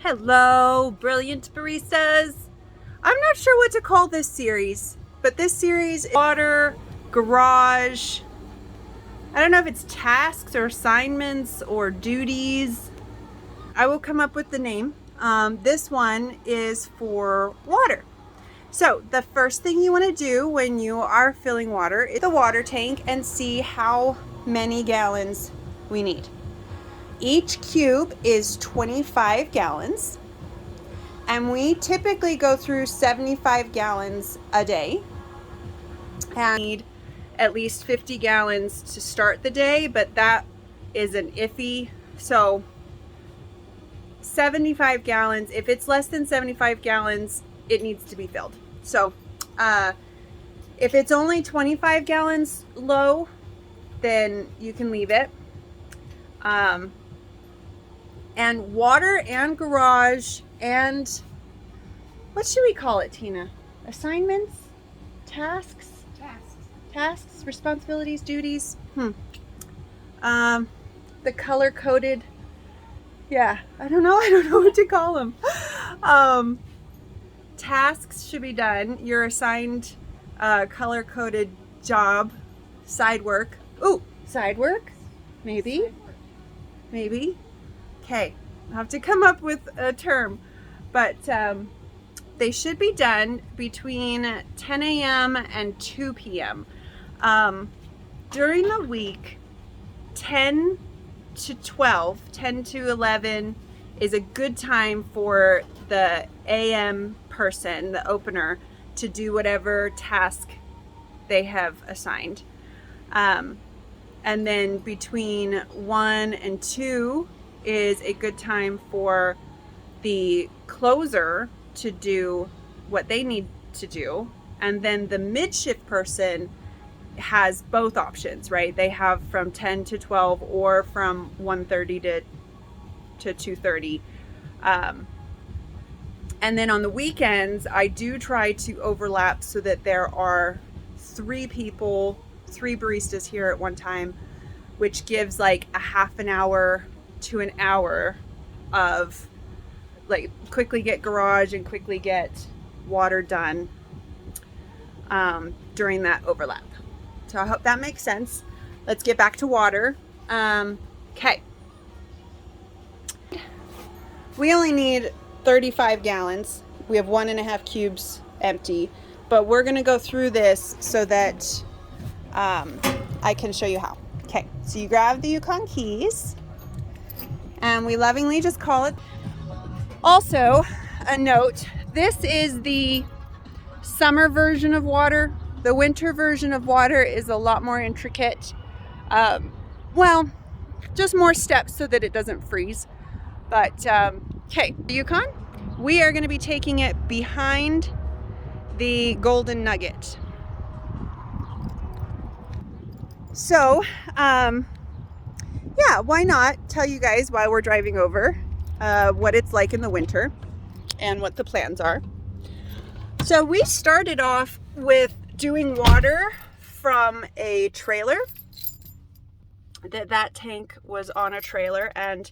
Hello, brilliant baristas. I'm not sure what to call this series, but this series is water, garage. I don't know if it's tasks or assignments or duties. I will come up with the name. This one is for water. So the first thing you want to do when you are filling water is the water tank and see how many gallons we need. Each cube is 25 gallons, and we typically go through 75 gallons a day. And we need at least 50 gallons to start the day, but that is an iffy. So 75 gallons, if it's less than 75 gallons, it needs to be filled. So if it's only 25 gallons low, then you can leave it. And water and garage and what should we call it, Tina? Assignments? Tasks? Tasks, responsibilities, duties. The color coded. Yeah, I don't know what to call them. Tasks should be done. Your assigned color coded job, side work. Ooh, side work? Maybe. Maybe. Okay, I'll have to come up with a term, but they should be done between 10 a.m. and 2 p.m. During the week, 10 to 12, 10 to 11 is a good time for the AM person, the opener, to do whatever task they have assigned. And then between 1 and 2 is a good time for the closer to do what they need to do. And then the mid-shift person has both options, right? They have from 10 to 12 or from 1:30 to 2:30. And then on the weekends, I do try to overlap so that there are 3 baristas here at one time, which gives like a half an hour to an hour of like quickly get garage and quickly get water done during that overlap. So I hope that makes sense. Let's get back to water. Okay. We only need 35 gallons. We have 1.5 cubes empty, but we're gonna go through this so that I can show you how. Okay, so you grab the Yukon keys, and we lovingly just call it. Also, a note, this is the summer version of water. The winter version of water is a lot more intricate. Well, just more steps so that it doesn't freeze. But, okay, Yukon, we are gonna be taking it behind the Golden Nugget. So, yeah, why not tell you guys while we're driving over what it's like in the winter and what the plans are. So we started off with doing water from a trailer. That tank was on a trailer, and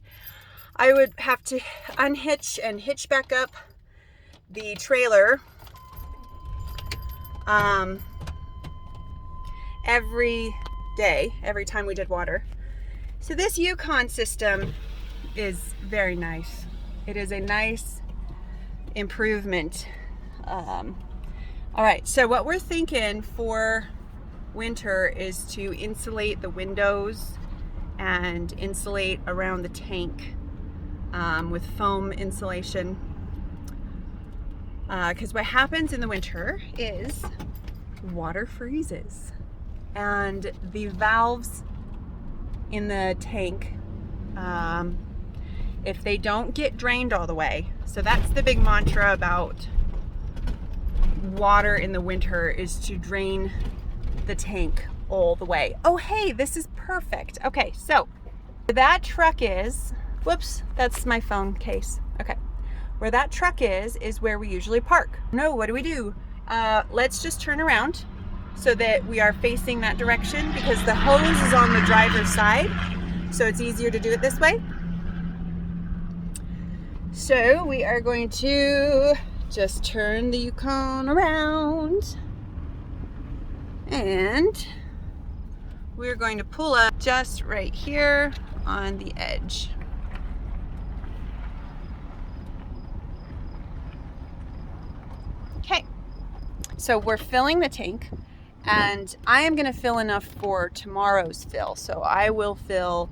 I would have to unhitch and hitch back up the trailer every day, every time we did water. So this Yukon system is very nice. It is a nice improvement. All right, so what we're thinking for winter is to insulate the windows and insulate around the tank with foam insulation. Because what happens in the winter is water freezes and the valves in the tank, if they don't get drained all the way, so that's the big mantra about water in the winter, is to drain the tank all the way. Oh, hey, this is perfect. Okay, so where that truck is, whoops, that's my phone case. Okay, where that truck is where we usually park. No, what do? Let's just turn around so that we are facing that direction, because the hose is on the driver's side, so it's easier to do it this way. So we are going to just turn the Yukon around, and we're going to pull up just right here on the edge. Okay, so we're filling the tank, and I am going to fill enough for tomorrow's fill. So I will fill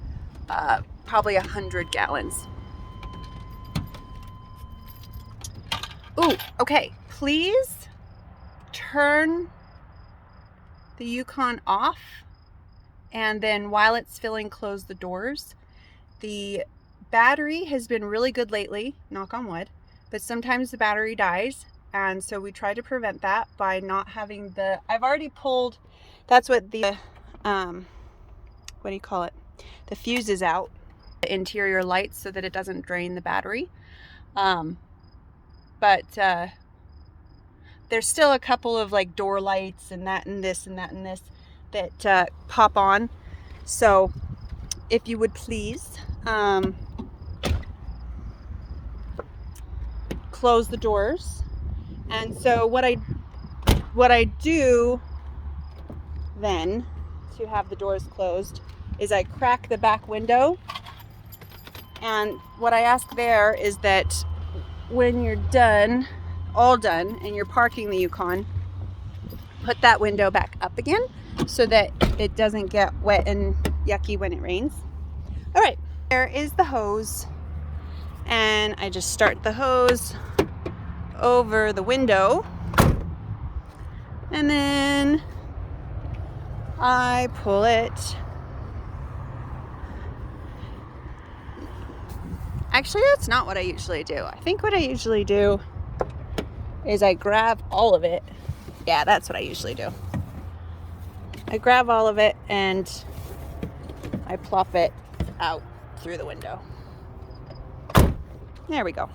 probably 100 gallons. Ooh, okay, please turn the Yukon off, and then while it's filling, close the doors. The battery has been really good lately, knock on wood, but sometimes the battery dies, and so we try to prevent that by not having the, I've already pulled, that's what the, what do you call it? The fuse is out, the interior lights, so that it doesn't drain the battery. But there's still a couple of like door lights and that and this and that and this that pop on. So if you would please close the doors. And so what I do then to have the doors closed is I crack the back window, and what I ask there is that when you're done, all done, and you're parking the Yukon, put that window back up again so that it doesn't get wet and yucky when it rains. All right, there is the hose, and I just start the hose over the window, and then I pull it. Actually, that's not what I usually do. I think what I usually do is I grab all of it. Yeah, that's what I usually do. I grab all of it and I plop it out through the window. There we go.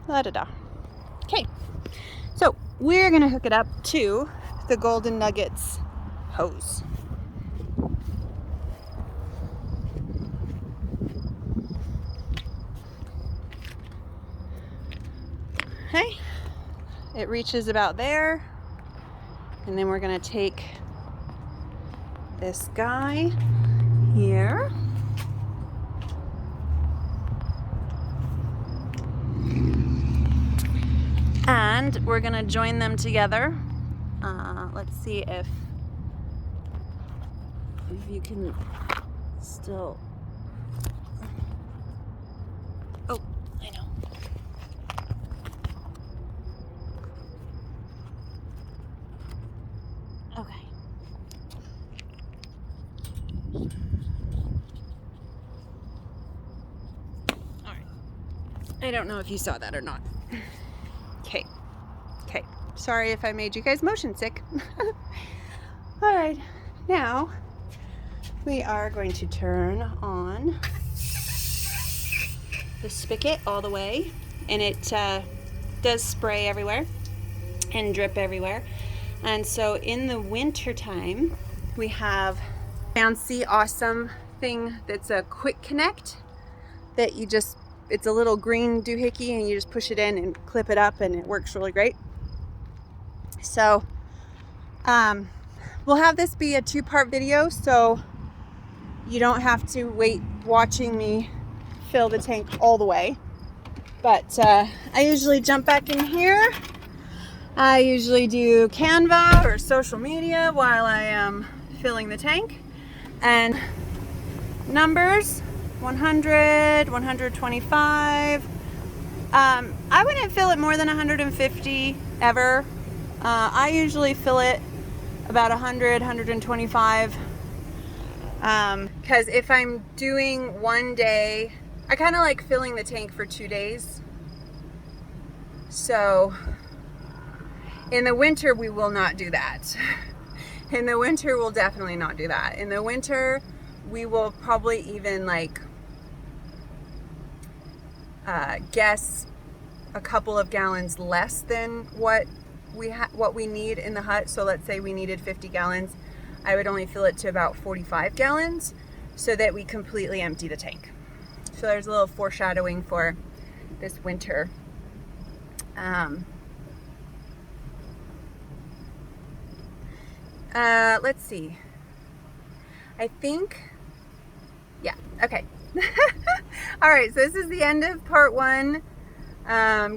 La-da-da. Okay, so we're gonna hook it up to the Golden Nuggets hose. Okay, it reaches about there, and then we're gonna take this guy here, and we're gonna join them together. Let's see if you can still, oh, I know. Okay. All right. I don't know if you saw that or not. Okay. Okay. Sorry if I made you guys motion sick. All right. Now we are going to turn on the spigot all the way, and it does spray everywhere and drip everywhere. And so in the winter time, we have fancy, awesome thing that's a quick connect that you just, it's a little green doohickey, and you just push it in and clip it up, and it works really great. So we'll have this be a 2-part video, so you don't have to wait watching me fill the tank all the way. But I usually jump back in here. I usually do Canva or social media while I am filling the tank. And numbers, 100, 125. I wouldn't fill it more than 150 ever. I usually fill it about 100, 125. Because if I'm doing one day, I kind of like filling the tank for 2 days. So in the winter, we will not do that. In the winter, we'll definitely not do that. In the winter, we will probably even like guess a couple of gallons less than what we need in the hut. So let's say we needed 50 gallons. I would only fill it to about 45 gallons so that we completely empty the tank. So there's a little foreshadowing for this winter. Let's see. I think, yeah, okay. All right, so this is the end of part 1,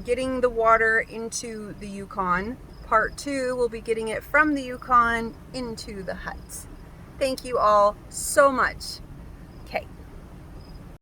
getting the water into the Yukon. Part 2 will be getting it from the Yukon into the hut. Thank you all so much.